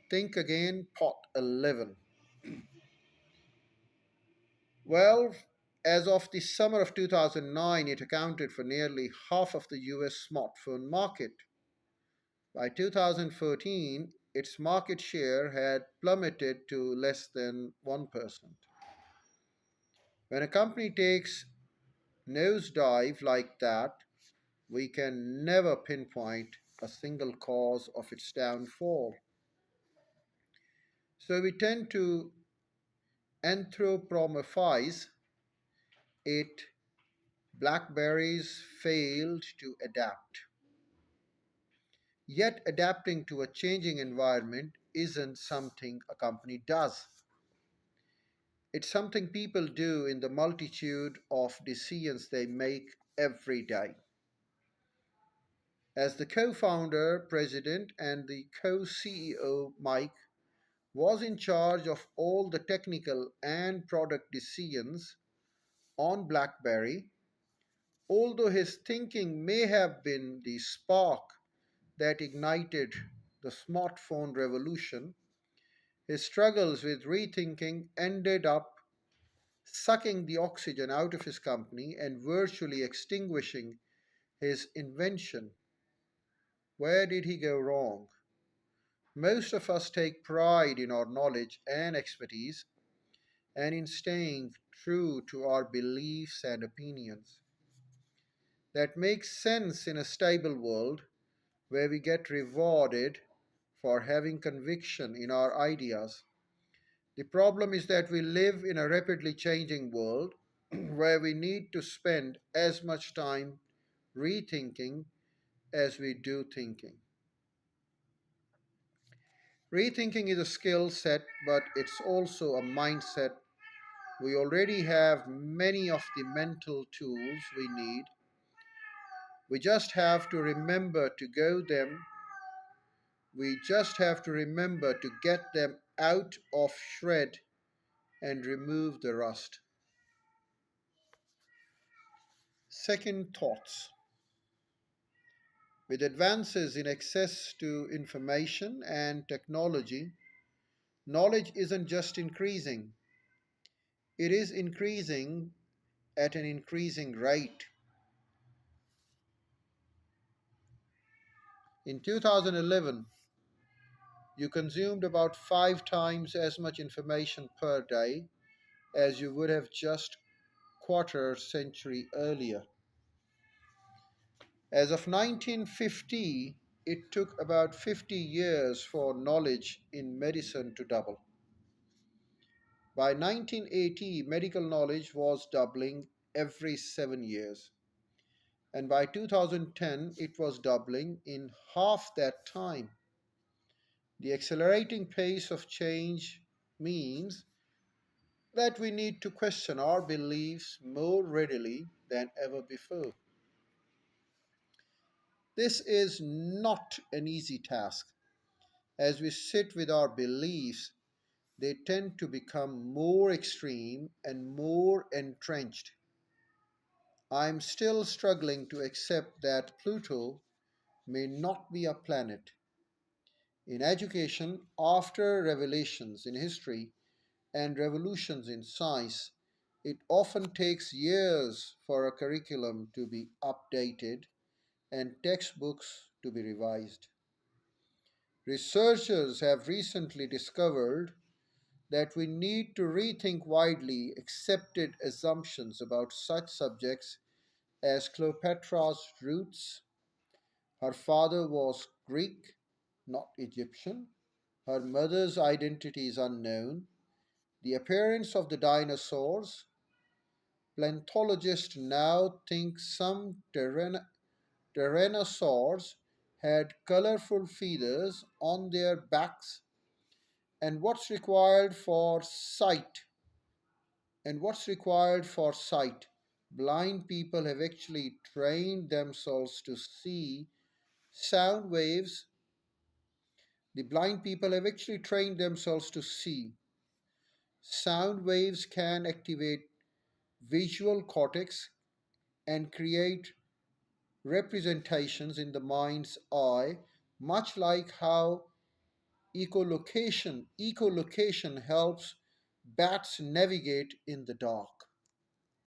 Think again, pot 11. Well, as of the summer of 2009, it accounted for nearly half of the US smartphone market. By 2014, its market share had plummeted to less than 1%. When a company takes nosedive like that, we can never pinpoint a single cause of its downfall. So we tend to anthropomorphize it. Blackberries failed to adapt. Yet, adapting to a changing environment isn't something a company does. It's something people do in the multitude of decisions they make every day. As the co founder, president, and the co CEO, Mike, was in charge of all the technical and product decisions on BlackBerry, although his thinking may have been the spark that ignited the smartphone revolution, his struggles with rethinking ended up sucking the oxygen out of his company and virtually extinguishing his invention. Where did he go wrong? Most of us take pride in our knowledge and expertise and in staying true to our beliefs and opinions. That makes sense in a stable world where we get rewarded for having conviction in our ideas. The problem is that we live in a rapidly changing world where we need to spend as much time rethinking as we do thinking. Rethinking is a skill set, but it's also a mindset. We already have many of the mental tools we need. We just have to remember to go them. We just have to remember to get them out of shred and remove the rust. Second, thoughts. With advances in access to information and technology, knowledge isn't just increasing, it is increasing at an increasing rate. In 2011, you consumed about 5 times as much information per day as you would have just quarter century earlier. As of 1950, it took about 50 years for knowledge in medicine to double. By 1980, medical knowledge was doubling every 7 years, and by 2010, it was doubling in half that time. The accelerating pace of change means that we need to question our beliefs more readily than ever before. This is not an easy task. As we sit with our beliefs, they tend to become more extreme and more entrenched. I'm still struggling to accept that Pluto may not be a planet. In education, after revelations in history and revolutions in science, it often takes years for a curriculum to be updated and textbooks to be revised. Researchers have recently discovered that we need to rethink widely accepted assumptions about such subjects as Cleopatra's roots. Her father was Greek, not Egyptian. Her mother's identity is unknown. The appearance of the dinosaurs. Paleontologists now think some tyrannosaurs had colorful feathers on their backs. And what's required for sight? And what's required for sight? Blind people have actually trained themselves to see sound waves. The blind people have actually trained themselves to see. Sound waves can activate visual cortex and create representations in the mind's eye, much like how Echolocation helps bats navigate in the dark.